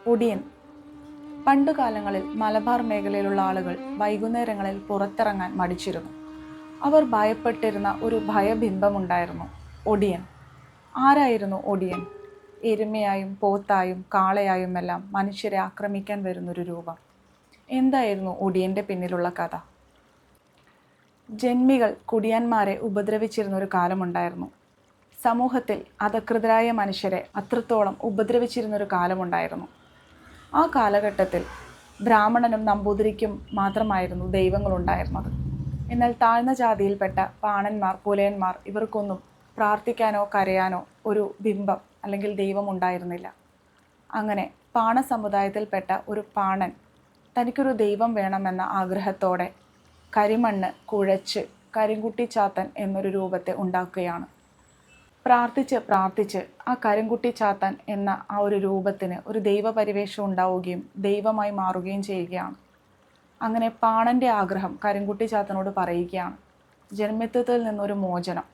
ഒടിയൻ. പണ്ടുകാലങ്ങളിൽ മലബാർ മേഖലയിലുള്ള ആളുകൾ വൈകുന്നേരങ്ങളിൽ പുറത്തിറങ്ങാൻ മടിച്ചിരുന്നു. അവർ ഭയപ്പെട്ടിരുന്ന ഒരു ഭയബിംബമുണ്ടായിരുന്നു, ഒടിയൻ. ആരായിരുന്നു ഒടിയൻ? എരുമയായും പോത്തായും കാളയായുമെല്ലാം മനുഷ്യരെ ആക്രമിക്കാൻ വരുന്നൊരു രൂപം. എന്തായിരുന്നു ഒടിയൻ്റെ പിന്നിലുള്ള കഥ? ജന്മികൾ കുടിയാന്മാരെ ഉപദ്രവിച്ചിരുന്ന ഒരു കാലമുണ്ടായിരുന്നു. സമൂഹത്തിൽ അധകൃതരായ മനുഷ്യരെ അത്രത്തോളം ഉപദ്രവിച്ചിരുന്നൊരു കാലമുണ്ടായിരുന്നു. ആ കാലഘട്ടത്തിൽ ബ്രാഹ്മണനും നമ്പൂതിരിക്കും മാത്രമായിരുന്നു ദൈവങ്ങളുണ്ടായിരുന്നത്. എന്നാൽ താഴ്ന്ന ജാതിയിൽപ്പെട്ട പാണന്മാർ, പുലയന്മാർ ഇവർക്കൊന്നും പ്രാർത്ഥിക്കാനോ കരയാനോ ഒരു ബിംബം അല്ലെങ്കിൽ ദൈവം ഉണ്ടായിരുന്നില്ല. അങ്ങനെ പാണ സമുദായത്തിൽപ്പെട്ട ഒരു പാണൻ തനിക്കൊരു ദൈവം വേണമെന്ന ആഗ്രഹത്തോടെ കരിമണ്ണ് കുഴച്ച് കരിങ്കുട്ടി ചാത്തൻ എന്നൊരു രൂപത്തെ ഉണ്ടാക്കുകയാണ്. പ്രാർത്ഥിച്ച് ആ കരിങ്കുട്ടി ചാത്തൻ എന്ന ആ ഒരു രൂപത്തിന് ഒരു ദൈവപരിവേഷം ഉണ്ടാവുകയും ദൈവമായി മാറുകയും ചെയ്യുകയാണ്. അങ്ങനെ പാണൻ്റെ ആഗ്രഹം കരിങ്കുട്ടി ചാത്തനോട് പറയുകയാണ്, ജന്മത്വത്തിൽ നിന്നൊരു മോചനം.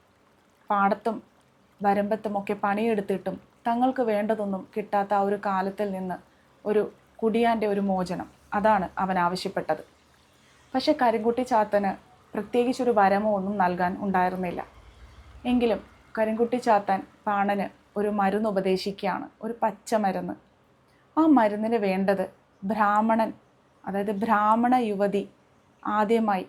പാടത്തും വരമ്പത്തുമൊക്കെ പണിയെടുത്തിട്ടും തങ്ങൾക്ക് വേണ്ടതൊന്നും കിട്ടാത്ത ആ ഒരു കാലത്തിൽ നിന്ന് ഒരു കുടിയാൻ്റെ ഒരു മോചനം, അതാണ് അവൻ ആവശ്യപ്പെട്ടത്. പക്ഷെ കരിങ്കുട്ടി ചാത്തന് പ്രത്യേകിച്ചൊരു വരമോ ഒന്നും നൽകാൻ ഉണ്ടായിരുന്നില്ല. എങ്കിലും കരിങ്കുട്ടി ചാത്തൻ പാണന് ഒരു മരുന്ന് ഉപദേശിക്കുകയാണ്, ഒരു പച്ചമരുന്ന്. ആ മരുന്നിന് വേണ്ടത് ബ്രാഹ്മണൻ, അതായത് ബ്രാഹ്മണ യുവതി ആദ്യമായി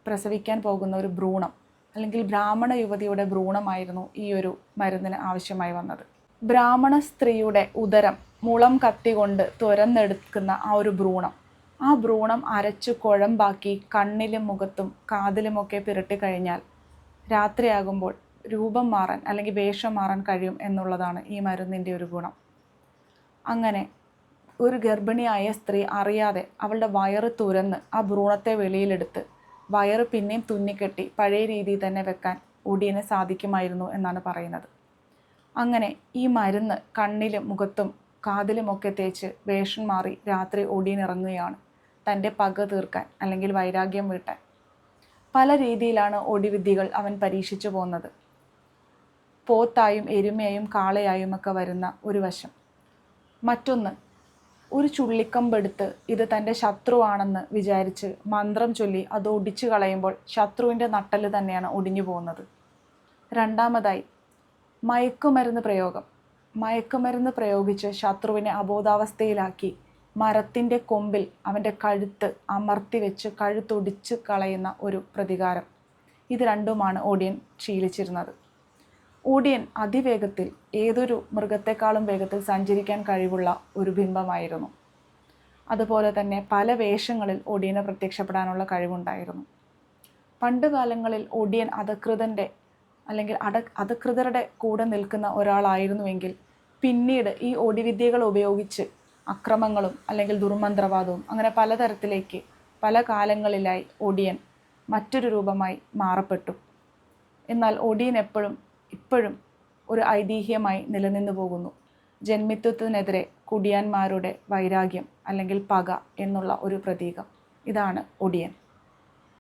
പ്രസവിക്കാൻ പോകുന്ന ഒരു ഭ്രൂണം, അല്ലെങ്കിൽ ബ്രാഹ്മണ യുവതിയുടെ ഭ്രൂണമായിരുന്നു ഈ ഒരു മരുന്നിന് ആവശ്യമായി വന്നത്. ബ്രാഹ്മണ സ്ത്രീയുടെ ഉദരം മുളം കത്തി കൊണ്ട് തുരന്നെടുക്കുന്ന ആ ഒരു ഭ്രൂണം, ആ ഭ്രൂണം അരച്ചു കുഴമ്പാക്കി കണ്ണിലും മുഖത്തും കാതിലുമൊക്കെ പുരട്ടി കഴിഞ്ഞാൽ രാത്രിയാകുമ്പോൾ രൂപം മാറാൻ അല്ലെങ്കിൽ വേഷം മാറാൻ കഴിയും എന്നുള്ളതാണ് ഈ മരുന്നിൻ്റെ ഒരു ഗുണം. അങ്ങനെ ഒരു ഗർഭിണിയായ സ്ത്രീ അറിയാതെ അവളുടെ വയറ് തുരന്ന് ആ ഭ്രൂണത്തെ വെളിയിലെടുത്ത് വയറ് പിന്നെയും തുന്നിക്കെട്ടി പഴയ രീതിയിൽ തന്നെ വെക്കാൻ ഒടിയന് സാധിക്കുമായിരുന്നു എന്നാണ് പറയുന്നത്. അങ്ങനെ ഈ മരുന്ന് കണ്ണിലും മുഖത്തും കാതിലുമൊക്കെ തേച്ച് വേഷം മാറി രാത്രി ഒടിയൻ ഇറങ്ങുകയാണ്, തൻ്റെ പക തീർക്കാൻ അല്ലെങ്കിൽ വൈരാഗ്യം വീട്ടാൻ. പല രീതിയിലാണ് ഒടിവിദ്യകൾ അവൻ പരീക്ഷിച്ചു പോകുന്നത്. പോത്തായും എരുമയായും കാളയായും ഒക്കെ വരുന്ന ഒരു വശം. മറ്റൊന്ന്, ഒരു ചുള്ളിക്കമ്പെടുത്ത് ഇത് തൻ്റെ ശത്രുവാണെന്ന് വിചാരിച്ച് മന്ത്രം ചൊല്ലി അത് ഒടിച്ചു കളയുമ്പോൾ ശത്രുവിൻ്റെ നട്ടല് തന്നെയാണ് ഒടിഞ്ഞു പോകുന്നത്. രണ്ടാമതായി മയക്കുമരുന്ന് പ്രയോഗിച്ച് ശത്രുവിനെ അബോധാവസ്ഥയിലാക്കി മരത്തിൻ്റെ കൊമ്പിൽ അവൻ്റെ കഴുത്ത് അമർത്തി വെച്ച് കഴുത്തൊടിച്ച് കളയുന്ന ഒരു പ്രതികാരം. ഇത് രണ്ടുമാണ് ഒടിയൻ ശീലിച്ചിരുന്നത്. ഒടിയൻ അതിവേഗത്തിൽ, ഏതൊരു മൃഗത്തെക്കാളും വേഗത്തിൽ സഞ്ചരിക്കാൻ കഴിവുള്ള ഒരു ബിംബമായിരുന്നു. അതുപോലെ തന്നെ പല വേഷങ്ങളിൽ ഒടിയന് പ്രത്യക്ഷപ്പെടാനുള്ള കഴിവുണ്ടായിരുന്നു. പണ്ടുകാലങ്ങളിൽ ഒടിയൻ അധകൃതരുടെ കൂടെ നിൽക്കുന്ന ഒരാളായിരുന്നുവെങ്കിൽ പിന്നീട് ഈ ഒടിവിദ്യകൾ ഉപയോഗിച്ച് അക്രമങ്ങളും അല്ലെങ്കിൽ ദുർമന്ത്രവാദവും അങ്ങനെ പലതരത്തിലേക്ക് പല കാലങ്ങളിലായി ഒടിയൻ മറ്റൊരു രൂപമായി മാറപ്പെട്ടു. എന്നാൽ ഒടിയൻ ഇപ്പോഴും ഒരു ഐതിഹ്യമായി നിലനിന്നു പോകുന്നു. ജന്മിത്വത്തിനെതിരെ കുടിയാന്മാരുടെ വൈരാഗ്യം അല്ലെങ്കിൽ പക എന്നുള്ള ഒരു പ്രതീകം. ഇതാണ് ഒടിയൻ.